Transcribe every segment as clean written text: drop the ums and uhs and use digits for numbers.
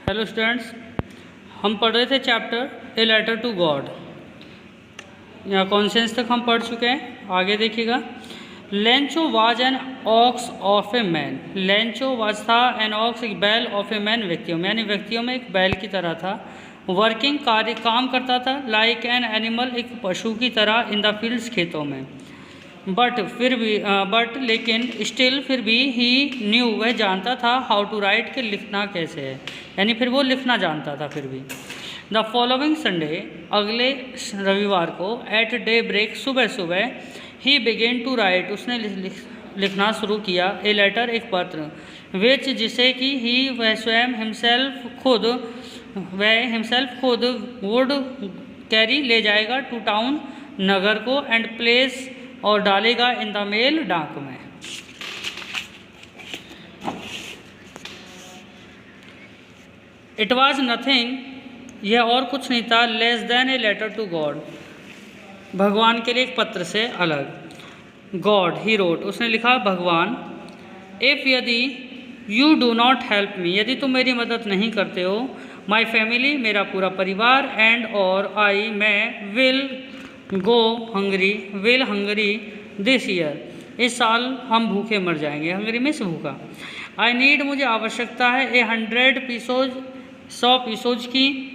Hello students, हम पढ़ रहे थे chapter a letter to God. यहाँ कॉन्सेंस तक हम पढ़ चुके हैं। आगे देखिएगा। Lencho was an ox of a man. Lencho was था एन ऑक्स, एक बैल, ऑफ ए मैन, व्यक्तियों में, यानी व्यक्तियों में एक बैल की तरह था। वर्किंग, कार्य, काम करता था। लाइक एन एनिमल, एक पशु की तरह, इन द फील्ड्स, खेतों में। बट लेकिन स्टिल, फिर भी, ही न्यू, वह जानता था, हाउ टू राइट, के लिखना कैसे है, यानी फिर वो लिखना जानता था फिर भी। द फॉलोइंग संडे, अगले रविवार को, एट डे ब्रेक, सुबह सुबह, ही बिगेन टू राइट, उसने लिखना शुरू किया, ए लेटर, एक पत्र, विच, जिसे कि ही, वह स्वयं, हिमसेल्फ खुद वुड कैरी, ले जाएगा, टू टाउन, नगर को, एंड प्लेस, और डालेगा, इन द मेल, डाक में। इट वॉज नथिंग, यह और कुछ नहीं था, less than a letter to God, भगवान के लिए एक पत्र से अलग। गॉड, ही रोट, उसने लिखा, भगवान, इफ़, यदि, you do not help me, यदि तुम मेरी मदद नहीं करते हो, माई फैमिली, मेरा पूरा परिवार, एंड, और, आई, मैं, विल हंगरी दिस ईयर, इस साल हम भूखे मर जाएंगे। हंगरी में से भूखा। आई नीड, मुझे आवश्यकता है, 100 पीसोज, 100 पीसोज की,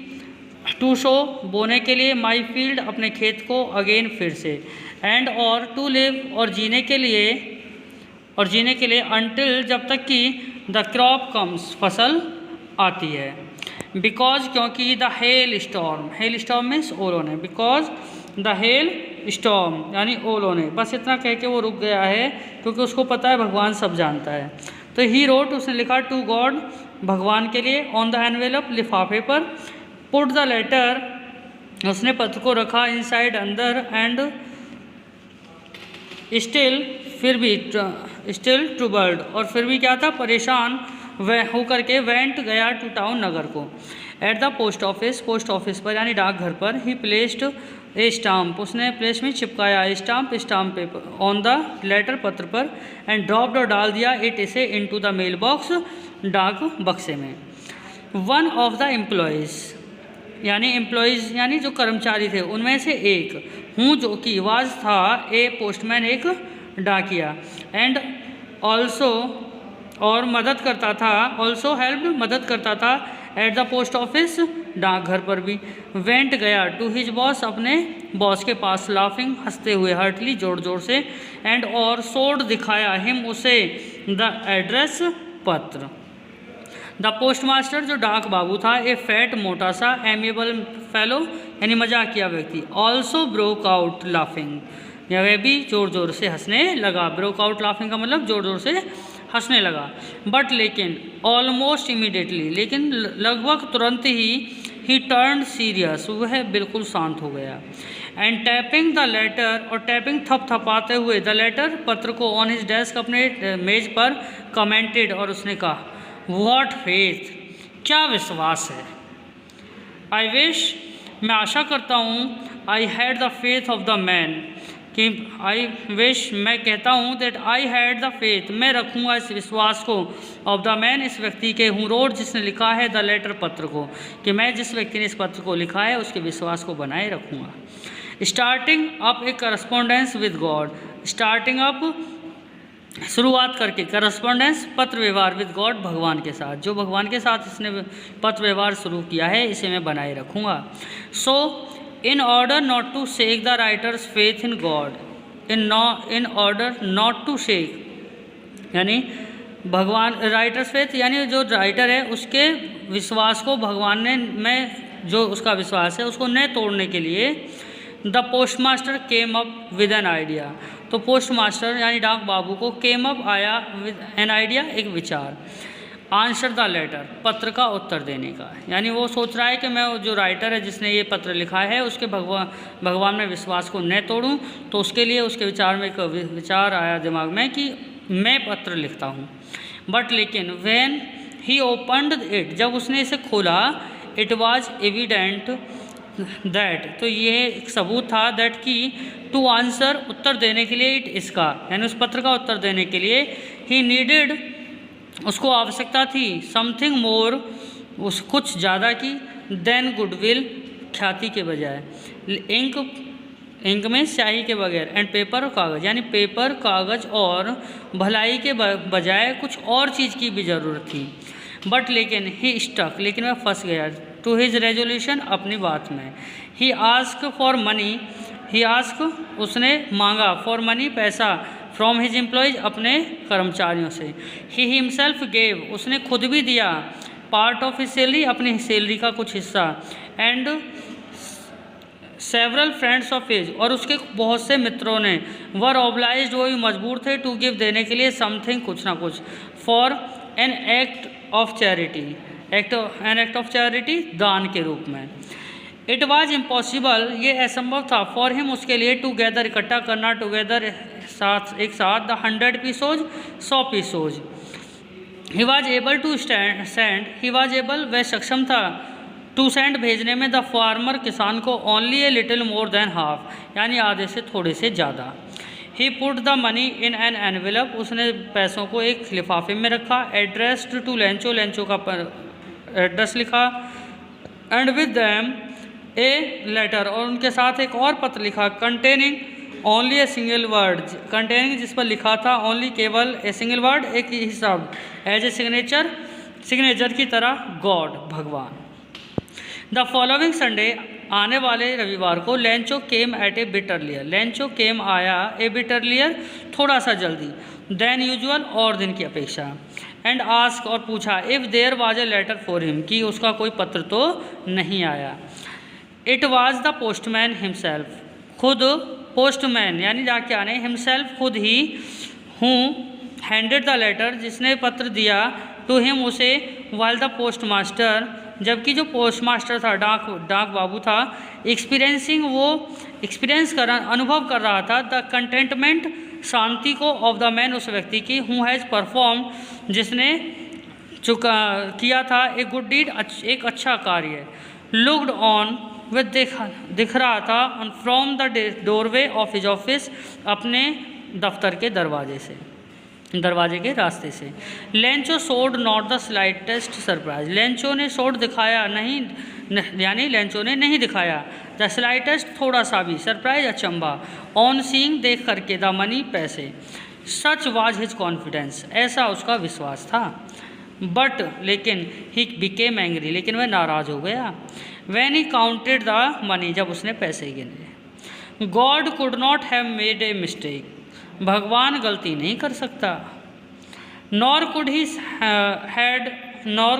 टू शो, बोने के लिए, माई फील्ड, अपने खेत को, अगेन, फिर से, एंड, और, टू लिव, और जीने के लिए, अनटिल, जब तक कि, द क्रॉप कम्स, फसल आती है। बिकॉज, क्योंकि, द हेल स्टॉर्म मीन्स ओलों ने, बिकॉज द हेल स्टॉर्म, यानी ओलों ने, बस इतना कह के वो रुक गया है, क्योंकि उसको पता है भगवान सब जानता है। तो ही रोट, उसने लिखा, टू गॉड, भगवान के लिए, ऑन द एनवेलप, लिफाफे पर, पुट द लेटर, उसने पत्र को रखा, इनसाइड, अंदर, एंड स्टिल, फिर भी, स्टिल ट्रूबल्ड, और फिर भी क्या था, परेशान वह होकर के, वेंट, गया, टू टाउन, नगर को, एट द पोस्ट ऑफिस पर, यानी डाकघर पर, ही प्लेस्ड ए स्टाम्प, उसने प्लेस में चिपकाया, stamp paper, on the letter, पत्र पर, एंड ड्रॉप्ड, और डाल दिया, इट, इसे, इनटू द मेल बॉक्स, डाक बक्से में। वन ऑफ द एम्प्लॉयज़, यानी जो कर्मचारी थे, उनमें से एक हूँ, जो कि वाज था, ए पोस्टमैन, एक डाकिया, एंड ऑल्सो, और मदद करता था, ऑल्सो हेल्प, मदद करता था, एट द पोस्ट ऑफिस, डाकघर पर भी, वेंट, गया, टू हिज बॉस, अपने बॉस के पास, लाफिंग, हंसते हुए, हार्टली, जोर जोर से, एंड, और, सोड, दिखाया, हिम, उसे, द एड्रेस, पत्र। द पोस्ट मास्टर, जो डाक बाबू था, ए फैट, मोटा सा, एमिएबल फेलो, यानी मजाकिया व्यक्ति, ऑल्सो ब्रोक आउट लाफिंग, या वह भी जोर जोर से हंसने लगा। ब्रोक आउट लाफिंग का मतलब जोर जोर से हंसने लगा। बट, लेकिन, ऑलमोस्ट इमीडिएटली, लेकिन लगभग तुरंत ही टर्न सीरियस, वह बिल्कुल शांत हो गया। एंड टैपिंग द लेटर, और टैपिंग, थपथपाते हुए, द लेटर, पत्र को, ऑन हिज डेस्क, अपने मेज पर, कमेंटेड, और उसने कहा, व्हाट फेथ, क्या विश्वास है। आई विश, मैं आशा करता हूँ, I had the faith of the man, कि आई विश, मैं कहता हूँ, that I had the faith, मैं रखूँगा इस विश्वास को, ऑफ द मैन, इस व्यक्ति के, हूँ रोड, जिसने लिखा है, द लेटर, पत्र को, कि मैं जिस व्यक्ति ने इस पत्र को लिखा है, उसके विश्वास को बनाए रखूँगा। Starting up A correspondence with God, starting up, शुरुआत करके, करस्पॉन्डेंस, पत्र व्यवहार, विद गॉड, भगवान के साथ, जो भगवान के साथ इसने पत्र व्यवहार शुरू किया है, इसे मैं बनाए रखूँगा। So, in order not to shake the writer's faith in God, in order not to shake, यानी भगवान, राइटर्स फेथ, यानी जो राइटर है उसके विश्वास को भगवान ने, में जो उसका विश्वास है उसको न तोड़ने के लिए, the post master came up with an idea, तो पोस्ट मास्टर यानी डाक बाबू को केम अप आया, विद एन आइडिया, एक विचार। आंसर द लेटर, पत्र का उत्तर देने का, यानी वो सोच रहा है कि मैं जो राइटर है जिसने ये पत्र लिखा है उसके भगवान में विश्वास को न तोड़ूं, तो उसके लिए उसके विचार में एक विचार आया दिमाग में कि मैं पत्र लिखता हूँ। बट, लेकिन, व्हेन ही ओपन्ड इट, जब उसने इसे खोला, इट वाज एविडेंट दैट, तो ये एक सबूत था, दैट की, टू आंसर, उत्तर देने के लिए, इट, इसका, यानी उस पत्र का उत्तर देने के लिए, ही नीडेड, उसको आवश्यकता थी, समथिंग मोर उस कुछ ज़्यादा की देन गुडविल, ख्याति के बजाय, इंक में स्याही के बगैर, एंड पेपर और कागज़, यानी पेपर कागज़ और भलाई के बजाय कुछ और चीज़ की भी ज़रूरत थी। बट लेकिन ही स्टक, लेकिन वह फंस गया टू हिज रेजोल्यूशन, अपनी बात में। He ask for money, he ask, उसने मांगा, फॉर मनी, पैसा, फ्रॉम हिज एम्प्लॉयज़, अपने कर्मचारियों से। ही हिमसेल्फ गेव, उसने खुद भी दिया, पार्ट ऑफ हिज सैलरी, अपनी सैलरी का कुछ हिस्सा, and several friends of his, और उसके बहुत से मित्रों ने, वर ऑब्लाइज्ड, वो भी मजबूर थे, टू गिव, देने के लिए, समथिंग, कुछ ना कुछ, for an act of charity, an act of charity, दान के रूप में। इट वॉज इम्पॉसिबल, ये असंभव था, फॉर हिम, उसके लिए, टूगेदर, इकट्ठा करना, टूगेदर, साथ, एक साथ, the 100 pesos, 100 pesos. He was able to send, he was able, वह सक्षम था, टू सेंड, भेजने में, द फार्मर, किसान को, only a little more than half, यानी आधे से थोड़े से ज़्यादा। He put the money in an envelope, उसने पैसों को एक लिफाफे में रखा, एड्रेस्ड टू लेंचो, लेंचो का एड्रेस लिखा, and with them a letter, और उनके साथ एक और पत्र लिखा, containing only a single word, containing, जिस पर लिखा था, ओनली, केवल, ए सिंगल वर्ड, एक ही शब्द, एज ए सिग्नेचर, सिग्नेचर की तरह, गॉड, भगवान। द फॉलोइंग संडे, आने वाले रविवार को, Lencho came at a bit earlier, Lencho came, आया, ए बिट अर्लियर, थोड़ा सा जल्दी, देन यूजुअल, और दिन की अपेक्षा, एंड आस्क, और पूछा, if there was a letter for him, कि उसका कोई पत्र तो नहीं आया। It was the postman himself, खुद, पोस्टमैन यानी डाकिया आने, हिमसेल्फ, खुद ही, हूँ, हैंडेड द लेटर, जिसने पत्र दिया, टू हिम, उसे, वाइल द पोस्ट मास्टर, जबकि जो पोस्ट मास्टर था, डाक बाबू था, एक्सपीरियंसिंग, वो एक्सपीरियंस कर, अनुभव कर रहा था, द कंटेंटमेंट, शांति को, ऑफ द मैन, उस व्यक्ति की, हु हैज़ परफॉर्म, जिसने किया था, ए गुड डीड, एक अच्छा कार्य, लुक्ड ऑन, वह दिख रहा था, from the doorway of his office, अपने दफ्तर के दरवाजे के रास्ते से। Lencho showed not the slightest surprise, Lencho ने शोड दिखाया नहीं, यानी लेंचो ने नहीं दिखाया, द स्लाइटेस्ट, थोड़ा सा भी, सरप्राइज, अचंभा, ऑन सीइंग, देख करके, द मनी, पैसे, सच वाज हिज कॉन्फिडेंस, ऐसा उसका विश्वास था। बट, लेकिन, ही बिकेम एंग्री, लेकिन वह नाराज हो गया, when he counted the money, जब उसने पैसे गिने। God could not have made a mistake, भगवान गलती नहीं कर सकता। Nor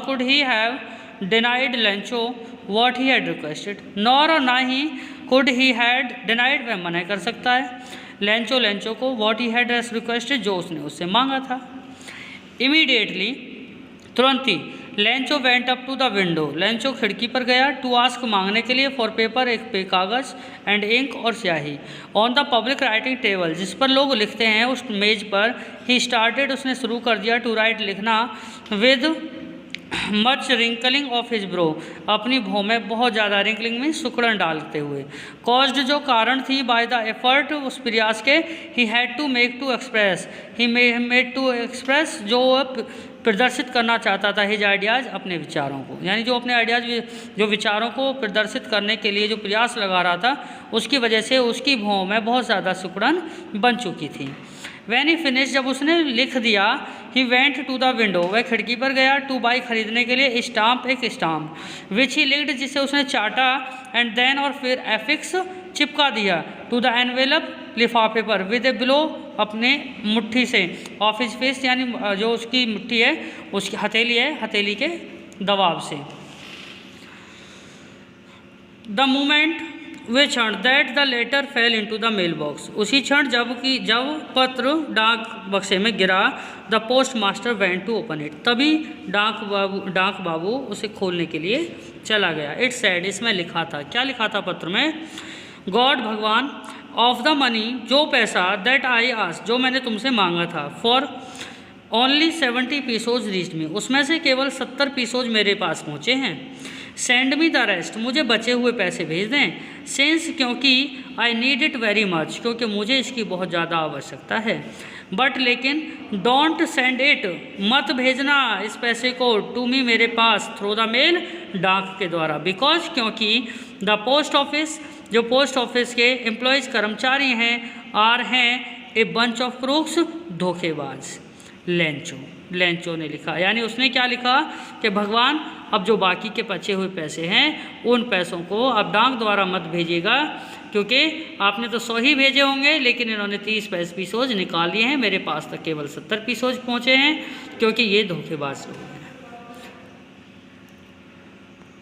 could he have denied Lencho what he had requested, nor, और ना ही, कुड ही हैड डिनाइड, वह मना कर सकता है, लेंचो को, व्हाट ही हैड रिक्वेस्टेड, जो उसने उससे मांगा था। इमीडिएटली, तुरंत ही, Lencho went up to the window, Lencho खिड़की पर गया, टू आस्क, मांगने के लिए, फॉर पेपर, एक पे कागज़, एंड इंक, और स्याही, on the public writing table, जिस पर लोग लिखते हैं, उस मेज पर, ही स्टार्टेड, उसने शुरू कर दिया, टू राइट, लिखना, with much wrinkling of his bro, अपनी भौं में बहुत ज़्यादा रिंकलिंग में सुकड़न डालते हुए, कॉज्ड, जो कारण थी, बाय द एफर्ट, उस प्रयास के, he had to make to express, he made to express, जो प्रदर्शित करना चाहता था, हिज आइडियाज़, अपने विचारों को, यानी जो अपने आइडियाज़, जो विचारों को प्रदर्शित करने के लिए जो प्रयास लगा रहा था, उसकी वजह से उसकी भौं में बहुत ज़्यादा सुकड़न बन चुकी थी। वैन ही फिनिश, जब उसने लिख दिया, he went to the window, वह खिड़की पर गया, टू बाई, खरीदने के लिए, स्टाम्प, एक स्टाम्प, विच ही लिक्ड, जिसे उसने चाटा, एंड देन, और फिर, एफिक्स, चिपका दिया, टू द एनवेलप, लिफाफे पर, विद ए ब्लो, अपने मुट्ठी से, ऑफ हिज फेस, यानी जो उसकी मुट्ठी है, उसकी हथेली है, हथेली के दबाव से। द मोमेंट, वे क्षण, that the letter fell into the mailbox, उसी क्षण जब पत्र डाक बक्से में गिरा, the postmaster went to open it, तभी डाक बाबू उसे खोलने के लिए चला गया। इट सेड, इसमें लिखा था, क्या लिखा था पत्र में, गॉड, भगवान, ऑफ द मनी, जो पैसा, दैट आई आस्क्ड, जो मैंने तुमसे मांगा था, फॉर ओनली 70 पीसोज रीच्ड मी, उसमें से केवल 70 पीसोज मेरे पास पहुँचे हैं। सेंड मी द रेस्ट, मुझे बचे हुए पैसे भेज दें, सिंस, क्योंकि, I need it very much, क्योंकि मुझे इसकी बहुत ज़्यादा आवश्यकता है। बट लेकिन डोंट सेंड इट, मत भेजना इस पैसे को, टू मी मेरे पास, थ्रू द मेल, डाक के द्वारा, बिकॉज क्योंकि द पोस्ट ऑफिस, जो पोस्ट ऑफिस के एम्प्लॉयज़ कर्मचारी हैं, हैं ए बंच ऑफ क्रूक्स, धोखेबाज। लेंचो ने लिखा, यानी उसने क्या लिखा कि भगवान अब जो बाकी के बचे हुए पैसे हैं उन पैसों को अब डाक द्वारा मत भेजिएगा, क्योंकि आपने तो 100 ही भेजे होंगे, लेकिन इन्होंने 30 पीसोज निकाल लिए हैं, मेरे पास तक केवल 70 पीसोज पहुँचे हैं, क्योंकि ये धोखेबाज लोग हैं।